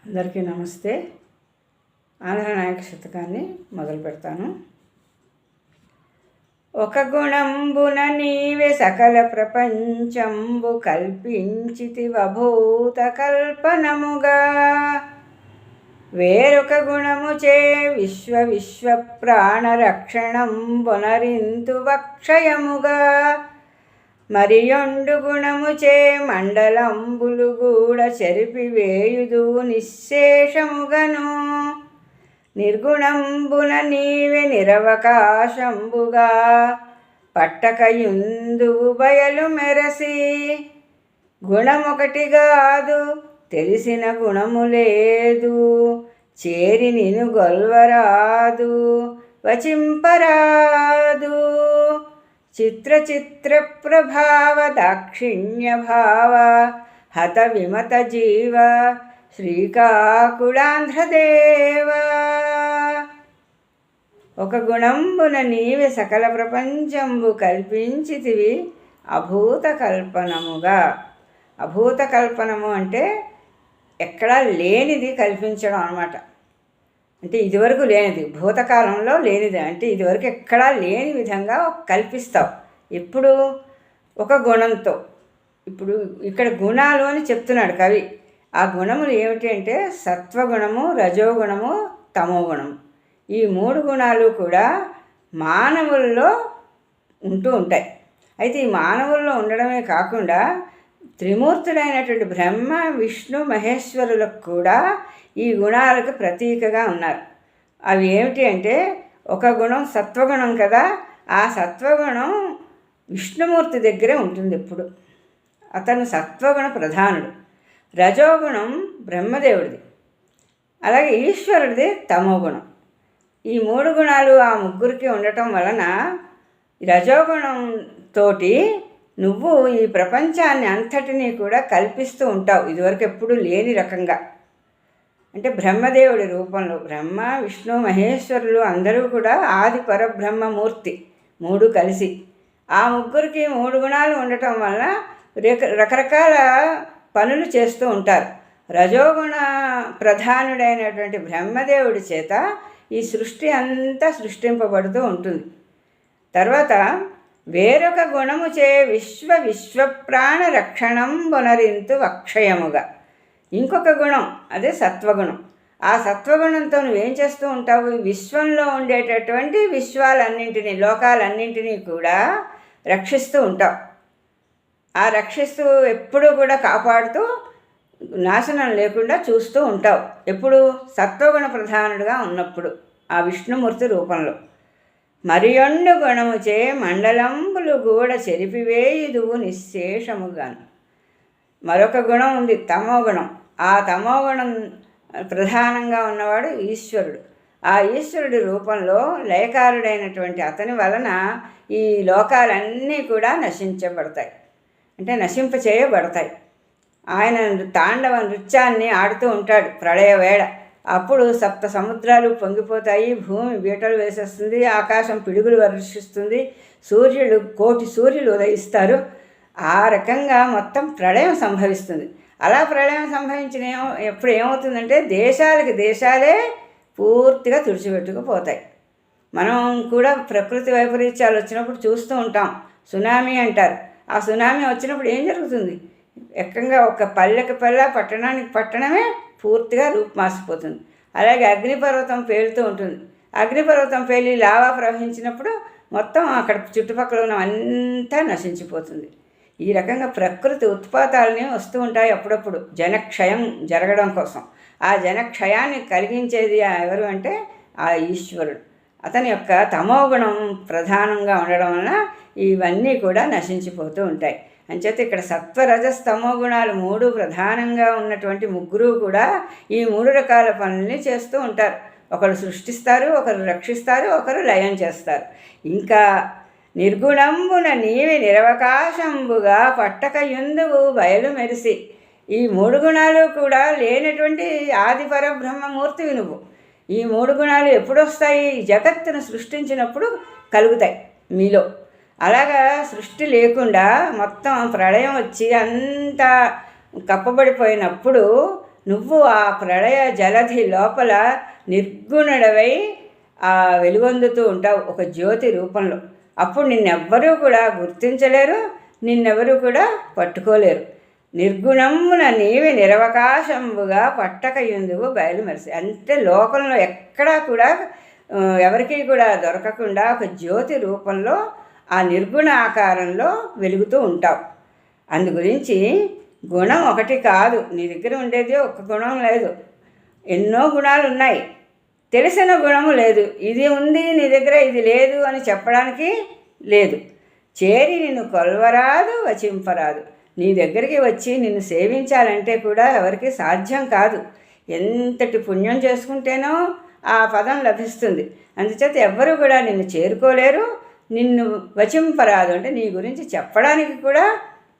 అందరికీ నమస్తే. ఆంధ్రనాయక శతకాన్ని మొదలు పెడతాను. ఒక గుణంబున నీవే సకల ప్రపంచంబు కల్పించితివభూత కల్పనముగా, వేరొక గుణముచే విశ్వ ప్రాణరక్షణంబునరింతు వక్షయముగా, మరియొండు గుణముచే మండలంబులు గూడ చెరిపివేయుదు నిశ్శేషముగను, నిర్గుణంబున నీవే నిరవకాశంబుగా పట్టకయుందువు బయలు మెరసి, గుణమొకటిగాదు తెలిసిన గుణము లేదు, చేరి నిను గొల్వరాదు వచింపరాదు, చిత్ర ప్రభావ దాక్షిణ్య భావ హత విమత జీవ శ్రీకాకుళాంధ్రదేవ. ఒక గుణంబున నీవే సకల ప్రపంచంబు కల్పించితివి అభూత కల్పనముగా. అభూత కల్పనము అంటే ఎక్కడా లేనిది కల్పించడం అన్నమాట. అంటే ఇదివరకు లేనిది, భూతకాలంలో లేనిది, అంటే ఇదివరకు ఎక్కడా లేని విధంగా కల్పిస్తావు. ఇప్పుడు ఒక గుణంతో, ఇప్పుడు ఇక్కడ గుణాలు అని చెప్తున్నాడు కవి. ఆ గుణములు ఏమిటి అంటే సత్వగుణము, రజోగుణము, తమోగుణము. ఈ మూడు గుణాలు కూడా మానవుల్లో ఉంటూ ఉంటాయి. అయితే ఈ మానవుల్లో ఉండడమే కాకుండా త్రిమూర్తులైనటువంటి బ్రహ్మ విష్ణు మహేశ్వరులకు కూడా ఈ గుణాలకు ప్రతీకగా ఉన్నారు. అవి ఏమిటి అంటే ఒక గుణం సత్వగుణం కదా, ఆ సత్వగుణం విష్ణుమూర్తి దగ్గరే ఉంటుంది ఎప్పుడు. అతను సత్వగుణ ప్రధానుడు. రజోగుణం బ్రహ్మదేవుడిది, అలాగే ఈశ్వరుడిది తమోగుణం. ఈ మూడు గుణాలు ఆ ముగ్గురికి ఉండటం వలన రజోగుణంతో నువ్వు ఈ ప్రపంచాన్ని అంతటినీ కూడా కల్పిస్తూ ఉంటావు, ఇదివరకు ఎప్పుడు లేని రకంగా. అంటే బ్రహ్మదేవుడి రూపంలో బ్రహ్మ విష్ణు మహేశ్వరులు అందరూ కూడా ఆది పరబ్రహ్మమూర్తి, మూడు కలిసి. ఆ ముగ్గురికి మూడు గుణాలు ఉండటం వలన రకరకాల పనులు చేస్తూ ఉంటారు. రజోగుణ ప్రధానుడైనటువంటి బ్రహ్మదేవుడి చేత ఈ సృష్టి అంతా సృష్టింపబడుతూ ఉంటుంది. తర్వాత వేరొక గుణముచే విశ్వ ప్రాణ రక్షణం బొనరింతు అక్షయముగా. ఇంకొక గుణం అదే సత్వగుణం. ఆ సత్వగుణంతో నువ్వేం చేస్తూ ఉంటావు? విశ్వంలో ఉండేటటువంటి విశ్వాలన్నింటినీ, లోకాలన్నింటినీ కూడా రక్షిస్తూ ఉంటావు. ఆ రక్షిస్తూ ఎప్పుడూ కూడా కాపాడుతూ నాశనం లేకుండా చూస్తూ ఉంటావు. ఎప్పుడు? సత్వగుణ ప్రధానుడుగా ఉన్నప్పుడు, ఆ విష్ణుమూర్తి రూపంలో. మరియొండు గుణముచే మండలంబులు గూడ చెరిపివేయుదువు నిశ్శేషముగాను. మరొక గుణం ఉంది, తమోగుణం. ఆ తమోగుణం ప్రధానంగా ఉన్నవాడు ఈశ్వరుడు. ఆ ఈశ్వరుడి రూపంలో లయకారుడైనటువంటి అతని వలన ఈ లోకాలన్నీ కూడా నశించబడతాయి, అంటే నశింపచేయబడతాయి. ఆయన తాండవ నృత్యాన్ని ఆడుతూ ఉంటాడు ప్రళయ వేళ. అప్పుడు సప్త సముద్రాలు పొంగిపోతాయి, భూమి బీటలు వేసేస్తుంది, ఆకాశం పిడుగులు వర్షిస్తుంది, కోటి సూర్యులు ఉదయిస్తారు. ఆ రకంగా మొత్తం ప్రళయం సంభవిస్తుంది. అలా ప్రళయం సంభవించిన ఎప్పుడు ఏమవుతుందంటే దేశాలే పూర్తిగా తుడిచిపెట్టుకుపోతాయి. మనం కూడా ప్రకృతి వైపరీత్యాలు వచ్చినప్పుడు చూస్తూ ఉంటాం, సునామీ అంటారు. ఆ సునామీ వచ్చినప్పుడు ఏం జరుగుతుంది? ఏకంగా ఒక పల్లెకి పల్లె, పట్టణానికి పట్టణమే పూర్తిగా రూపుమాసిపోతుంది. అలాగే అగ్నిపర్వతం పేలుతూ ఉంటుంది. అగ్నిపర్వతం పేలి లావా ప్రవహించినప్పుడు మొత్తం అక్కడ చుట్టుపక్కల ఉన్న అంతా నశించిపోతుంది. ఈ రకంగా ప్రకృతి ఉత్పాతాలని వస్తూ ఉంటాయి అప్పుడప్పుడు జనక్షయం జరగడం కోసం. ఆ జనక్షయాన్ని కలిగించేది ఎవరు అంటే ఆ ఈశ్వరుడు. అతని యొక్క తమోగుణం ప్రధానంగా ఉండడం వలన ఇవన్నీ కూడా నశించిపోతూ ఉంటాయి. అంచేత ఇక్కడ సత్వరజస్తమో గుణాలు మూడు ప్రధానంగా ఉన్నటువంటి ముగ్గురు కూడా ఈ మూడు రకాల పనుల్ని చేస్తూ ఉంటారు. ఒకరు సృష్టిస్తారు, ఒకరు రక్షిస్తారు, ఒకరు లయం చేస్తారు. ఇంకా నిర్గుణంబున నీవి నిరవకాశంబుగా పట్టకయుందువు బయలు మెరిసి. ఈ మూడు గుణాలు కూడా లేనటువంటి ఆది పరబ్రహ్మమూర్తివి నువ్వు. ఈ మూడు గుణాలు ఎప్పుడు వస్తాయి? జగత్తును సృష్టించినప్పుడు కలుగుతాయి మీలో. అలాగా సృష్టి లేకుండా మొత్తం ప్రళయం వచ్చి అంతా కప్పబడిపోయినప్పుడు నువ్వు ఆ ప్రళయ జలధి లోపల నిర్గుణుడవై వెలుగొందుతూ ఉంటావు ఒక జ్యోతి రూపంలో. అప్పుడు నిన్నెవ్వరూ కూడా గుర్తించలేరు, నిన్నెవరూ కూడా పట్టుకోలేరు. నిర్గుణమున నీవి నిరవకాశంబుగా పట్టకయుందువు బయలుమరిసి. అంటే లోకంలో ఎక్కడా కూడా ఎవరికీ కూడా దొరకకుండా ఒక జ్యోతి రూపంలో ఆ నిర్గుణ ఆకారంలో వెలుగుతూ ఉంటావు. అందు గురించి గుణం ఒకటి కాదు, నీ దగ్గర ఉండేది ఒక్క గుణం లేదు, ఎన్నో గుణాలు ఉన్నాయి. తెలిసిన గుణము లేదు, ఇది ఉంది నీ దగ్గర ఇది లేదు అని చెప్పడానికి లేదు. చేరి నిన్ను కొల్వరాదు వచింపరాదు. నీ దగ్గరికి వచ్చి నిన్ను సేవించాలంటే కూడా ఎవరికి సాధ్యం కాదు. ఎంతటి పుణ్యం చేసుకుంటేనో ఆ పదం లభిస్తుంది. అందుచేత ఎవ్వరూ కూడా నిన్ను చేరుకోలేరు, నిన్ను వచింపరాదు అంటే నీ గురించి చెప్పడానికి కూడా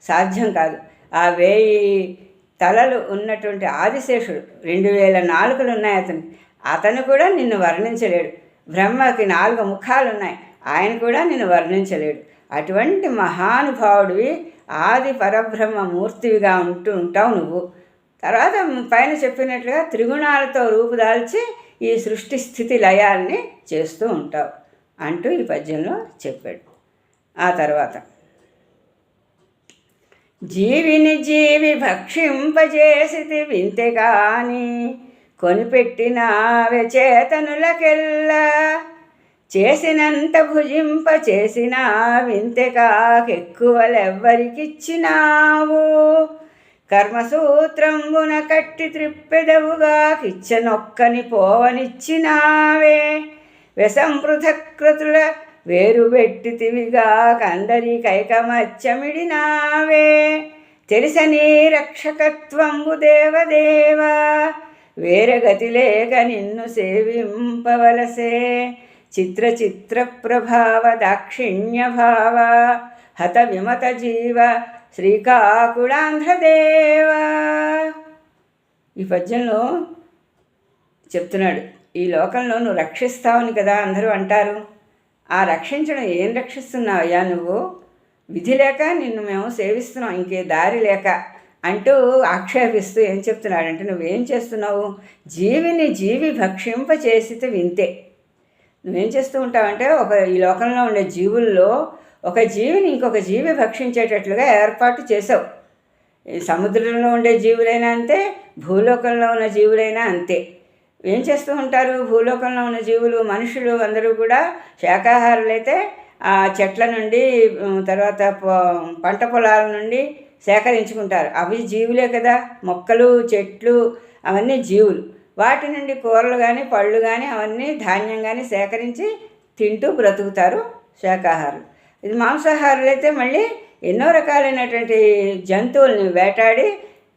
సాధ్యం కాదు. ఆ 1000 తలలు ఉన్నటువంటి ఆదిశేషుడు, 2000 నాలుకలు ఉన్నాయి అతను కూడా నిన్ను వర్ణించలేడు. బ్రహ్మకి 4 ముఖాలు ఉన్నాయి, ఆయన కూడా నిన్ను వర్ణించలేడు. అటువంటి మహానుభావుడివి, ఆది పరబ్రహ్మ మూర్తివిగా ఉంటావు నువ్వు. తర్వాత పైన చెప్పినట్లుగా త్రిగుణాలతో రూపుదాల్చి ఈ సృష్టి స్థితి లయాల్ని చేస్తూ ఉంటావు అంటూ ఈ పద్యంలో చెప్పాడు. ఆ తర్వాత జీవిని జీవి భక్షింపజేసితి వింతే కాని కొనిపెట్టిన చేతనులకెల్లా చేసినంత భుజింప చేసిన వింతే కాకెక్కువలెవ్వరికిచ్చినావు కర్మసూత్రంబున కట్టి త్రిప్పెదవుగా కిచ్చనొక్కని పోవనిచ్చినావే వ్యసంపృథకృతుల వేరుబెట్టితివిగా కందరికైకమచ్చమిడినావే తెలిసని రక్షకత్వంబు దేవదేవా వేరగతి లేక నిన్ను సేవింపవలసే చిత్ర ప్రభావ దాక్షిణ్య భావ హత విమత జీవ శ్రీకాకుళాంధ్రదేవ. ఈ పద్యంలో చెప్తున్నాడు, ఈ లోకంలో నువ్వు రక్షిస్తావని కదా అందరూ అంటారు. ఆ రక్షించడం ఏం రక్షిస్తున్నావు అయ్యా నువ్వు? విధి లేక నిన్ను మేము సేవిస్తున్నాం, ఇంకే దారి లేక అంటూ ఆక్షేపిస్తూ ఏం చెప్తున్నాడంటే, నువ్వేం చేస్తున్నావు? జీవిని జీవి భక్షింప చేసితే వింతే. నువ్వేం చేస్తూ ఉంటావంటే, ఈ లోకంలో ఉండే జీవుల్లో ఒక జీవిని ఇంకొక జీవి భక్షించేటట్లుగా ఏర్పాటు చేసావు. సముద్రంలో ఉండే జీవులైనా అంతే, భూలోకంలో ఉన్న జీవులైనా అంతే. ఏం చేస్తూ ఉంటారు? భూలోకంలో ఉన్న జీవులు, మనుషులు అందరూ కూడా శాకాహారులైతే ఆ చెట్ల నుండి, తర్వాత పంట పొలాల నుండి సేకరించుకుంటారు. అవి జీవులే కదా, మొక్కలు చెట్లు అవన్నీ జీవులు. వాటి నుండి కూరలు కానీ పళ్ళు కానీ అవన్నీ ధాన్యం కానీ సేకరించి తింటూ బ్రతుకుతారు శాకాహారులు. ఇది మాంసాహారులైతే మళ్ళీ ఎన్నో రకాలైనటువంటి జంతువుల్ని వేటాడి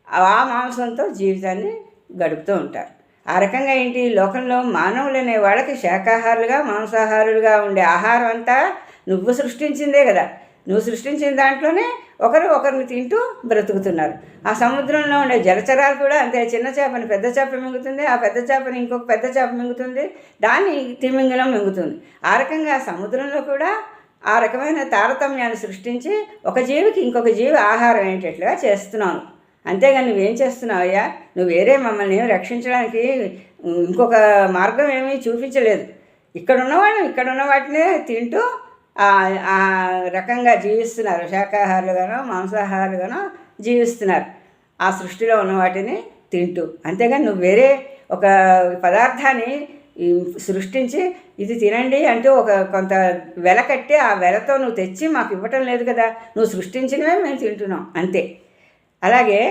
ఆ మాంసంతో జీవితాన్ని గడుపుతూ ఉంటారు. ఆ రకంగా ఏంటి, లోకంలో మానవులు అనే వాళ్ళకి శాకాహారులుగా మాంసాహారులుగా ఉండే ఆహారం అంతా నువ్వు సృష్టించిందే కదా. నువ్వు సృష్టించిన దాంట్లోనే ఒకరిని తింటూ బ్రతుకుతున్నారు. ఆ సముద్రంలో ఉండే జలచరాలు కూడా అంతే. చిన్న చేపని పెద్ద చేప మింగుతుంది, ఆ పెద్ద చేపని ఇంకొక పెద్ద చేప మింగుతుంది, దాన్ని తిమింగలం మింగుతుంది. ఆ రకంగా సముద్రంలో కూడా ఆ రకమైన తారతమ్యాన్ని సృష్టించి ఒక జీవికి ఇంకొక జీవి ఆహారం అయ్యేటట్లుగా చేస్తున్నాను. అంతేగాని నువ్వేం చేస్తున్నావయ్యా? నువ్వు వేరే మమ్మల్ని రక్షించడానికి ఇంకొక మార్గం ఏమీ చూపించలేదు. ఇక్కడున్న వాటినే తింటూ ఆ రకంగా జీవిస్తున్నారు. శాకాహారులుగానో మాంసాహారులుగానో జీవిస్తున్నారు ఆ సృష్టిలో ఉన్న వాటిని తింటూ. అంతేగాని నువ్వు వేరే ఒక పదార్థాన్ని సృష్టించి ఇది తినండి అంటూ కొంత వెల కట్టి ఆ వెలతో నువ్వు తెచ్చి మాకు ఇవ్వటం లేదు కదా. నువ్వు సృష్టించినవే మేము తింటున్నాం అంతే. అలాగే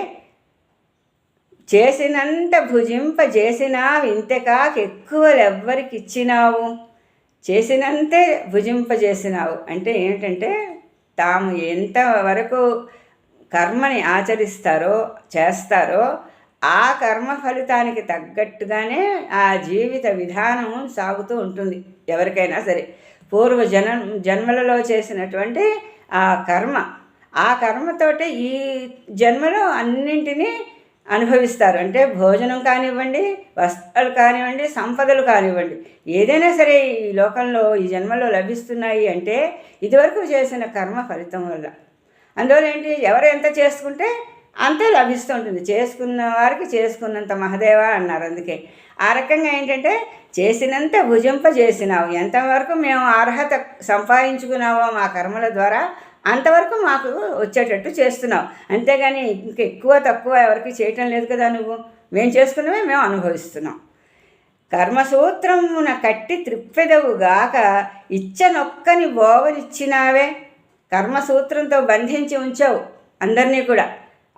చేసినంత భుజింపజేసినావు ఇంతకాకెక్కువలెవ్వరికి ఇచ్చినావు. చేసినంతే భుజింపజేసినావు అంటే ఏమిటంటే, తాము ఎంతవరకు కర్మని ఆచరిస్తారో చేస్తారో ఆ కర్మ ఫలితానికి తగ్గట్టుగానే ఆ జీవిత విధానం సాగుతూ ఉంటుంది ఎవరికైనా సరే. జన్మలలో చేసినటువంటి ఆ కర్మతోటి ఈ జన్మలో అన్నింటినీ అనుభవిస్తారు. అంటే భోజనం కానివ్వండి, వస్త్రాలు కానివ్వండి, సంపదలు కానివ్వండి, ఏదైనా సరే ఈ లోకంలో ఈ జన్మలో లభిస్తున్నాయి అంటే ఇదివరకు చేసిన కర్మ ఫలితం వల్ల. అందువల్ల ఏంటి, ఎవరు ఎంత చేసుకుంటే అంతే లభిస్తూ ఉంటుంది. చేసుకున్న వారికి చేసుకున్నంత మహదేవ అన్నారు. అందుకే ఆ రకంగా ఏంటంటే చేసినంత భుజింపజేసినావు. ఎంతవరకు మేము అర్హత సంపాదించుకున్నావో మా కర్మల ద్వారా అంతవరకు మాకు వచ్చేటట్టు చేస్తున్నావు. అంతేగాని ఇంక ఎక్కువ తక్కువ ఎవరికి చేయటం లేదు కదా. నువ్వు మేము చేసుకున్నవే మేము అనుభవిస్తున్నాం. కర్మసూత్రమున కట్టి త్రిప్పెదవుగాక ఇచ్చనొక్కని బోవనిచ్చినావే. కర్మసూత్రంతో బంధించి ఉంచావు అందరినీ కూడా.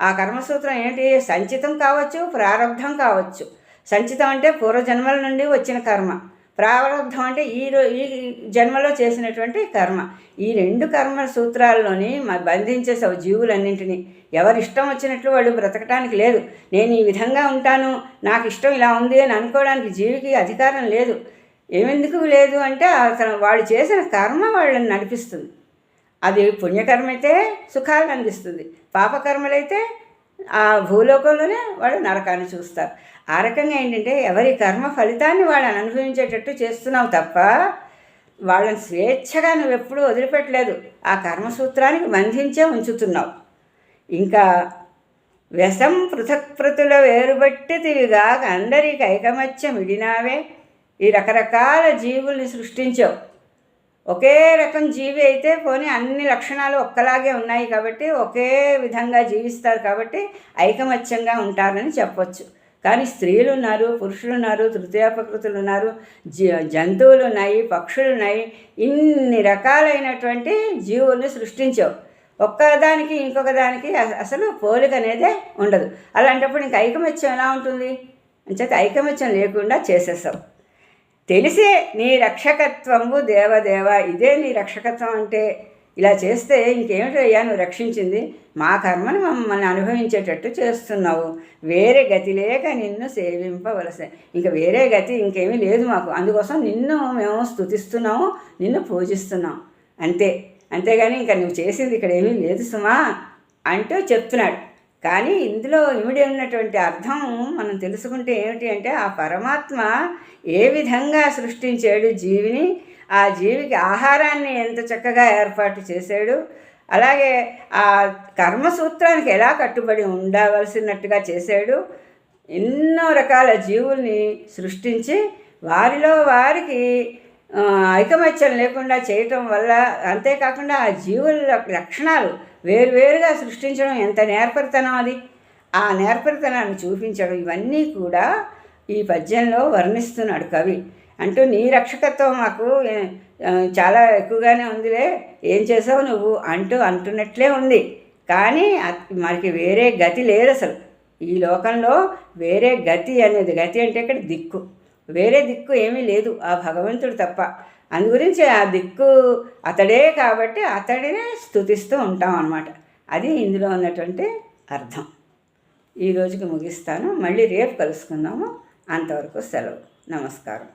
ఆ కర్మసూత్రం ఏంటి? సంచితం కావచ్చు, ప్రారంధం కావచ్చు. సంచితం అంటే పూర్వజన్మల నుండి వచ్చిన కర్మ, ప్రారంధం అంటే ఈ జన్మలో చేసినటువంటి కర్మ. ఈ రెండు కర్మ సూత్రాల్లోని బంధించేసావు జీవులన్నింటినీ. ఎవరి ఇష్టం వచ్చినట్లు వాళ్ళు బ్రతకటానికి లేదు. నేను ఈ విధంగా ఉంటాను, నాకు ఇష్టం ఇలా ఉంది అని అనుకోవడానికి జీవికి అధికారం లేదు. ఏమెందుకు లేదు అంటే వాళ్ళు చేసిన కర్మ వాళ్ళని నడిపిస్తుంది. అది పుణ్యకర్మ అయితే సుఖాలను అందిస్తుంది, పాపకర్మలైతే ఆ భూలోకంలోనే వాళ్ళు నరకాన్ని చూస్తారు. ఆ రకంగా ఏంటంటే ఎవరి కర్మ ఫలితాన్ని వాళ్ళని అనుభవించేటట్టు చేస్తున్నావు తప్ప వాళ్ళని స్వేచ్ఛగా నువ్వు ఎప్పుడూ వదిలిపెట్టలేదు. ఆ కర్మసూత్రానికి బంధించే ఉంచుతున్నావు. ఇంకా వ్యసం పృథక్పృతుల వేరుబట్టితివిగాక అందరికి ఐకమత్యం ఇడినావే. ఈ రకరకాల జీవుల్ని సృష్టించావు. ఒకే రకం జీవి అయితే పోనీ అన్ని లక్షణాలు ఒక్కలాగే ఉన్నాయి కాబట్టి ఒకే విధంగా జీవిస్తారు కాబట్టి ఐకమత్యంగా ఉంటారని చెప్పొచ్చు. కానీ స్త్రీలు ఉన్నారు, పురుషులు ఉన్నారు, తృతీయ ప్రకృతులు ఉన్నారు, జంతువులు ఉన్నాయి, పక్షులు ఉన్నాయి. ఇన్ని రకాలైనటువంటి జీవుల్ని సృష్టించావు. ఒక్కదానికి ఇంకొక దానికి అసలు పోలిక అనేదే ఉండదు. అలాంటప్పుడు ఇంక ఐకమత్యం ఎలా ఉంటుంది? అంచేత ఐకమత్యం లేకుండా చేసేసావు. తెలిసే నీ రక్షకత్వము దేవదేవ. ఇదే నీ రక్షకత్వం అంటే. ఇలా చేస్తే ఇంకేమిటయ్యా నువ్వు రక్షించింది? మా కర్మను మమ్మల్ని అనుభవించేటట్టు చేస్తున్నావు. వేరే గతి లేక నిన్ను సేవింపవలసే. ఇంక వేరే గతి ఇంకేమీ లేదు మాకు. అందుకోసం నిన్ను మేము స్తుతిస్తున్నాము, నిన్ను పూజిస్తున్నాం అంతే. అంతేగాని ఇంకా నువ్వు చేసింది ఇక్కడ ఏమీ లేదు సుమా అంటూ చెప్తున్నాడు. కానీ ఇందులో ఇమిడి ఉన్నటువంటి అర్థం మనం తెలుసుకుంటే ఏమిటి అంటే ఆ పరమాత్మ ఏ విధంగా సృష్టించాడు జీవిని, ఆ జీవికి ఆహారాన్ని ఎంత చక్కగా ఏర్పాటు చేశాడు, అలాగే ఆ కర్మసూత్రానికి ఎలా కట్టుబడి ఉండవలసినట్టుగా చేశాడు. ఎన్నో రకాల జీవుల్ని సృష్టించి వారిలో వారికి ఐకమత్యం లేకుండా చేయటం వల్ల, అంతేకాకుండా ఆ జీవుల లక్షణాలు వేరువేరుగా సృష్టించడం ఎంత నేర్పరితనం అది. ఆ నేర్పరితనాన్ని చూపించడం ఇవన్నీ కూడా ఈ పద్యంలో వర్ణిస్తున్నాడు కవి. అంటూ నీ రక్షకత్వం మాకు చాలా ఎక్కువగానే ఉందిలే, ఏం చేసావు నువ్వు అంటున్నట్లే ఉంది. కానీ మనకి వేరే గతి లేదు అసలు. ఈ లోకంలో వేరే గతి అనేది, గతి అంటే ఇక్కడ దిక్కు, వేరే దిక్కు ఏమీ లేదు ఆ భగవంతుడు తప్ప. అందుగురించి ఆ దిక్కు అతడే కాబట్టి అతడినే స్తుతిస్తూ ఉంటాం అన్నమాట. అది ఇందులో ఉన్నటువంటి అర్థం. ఈ రోజుకి ముగిస్తాను. మళ్ళీ రేపు కలుసుకుందాము. అంతవరకు సెలవు. నమస్కారం.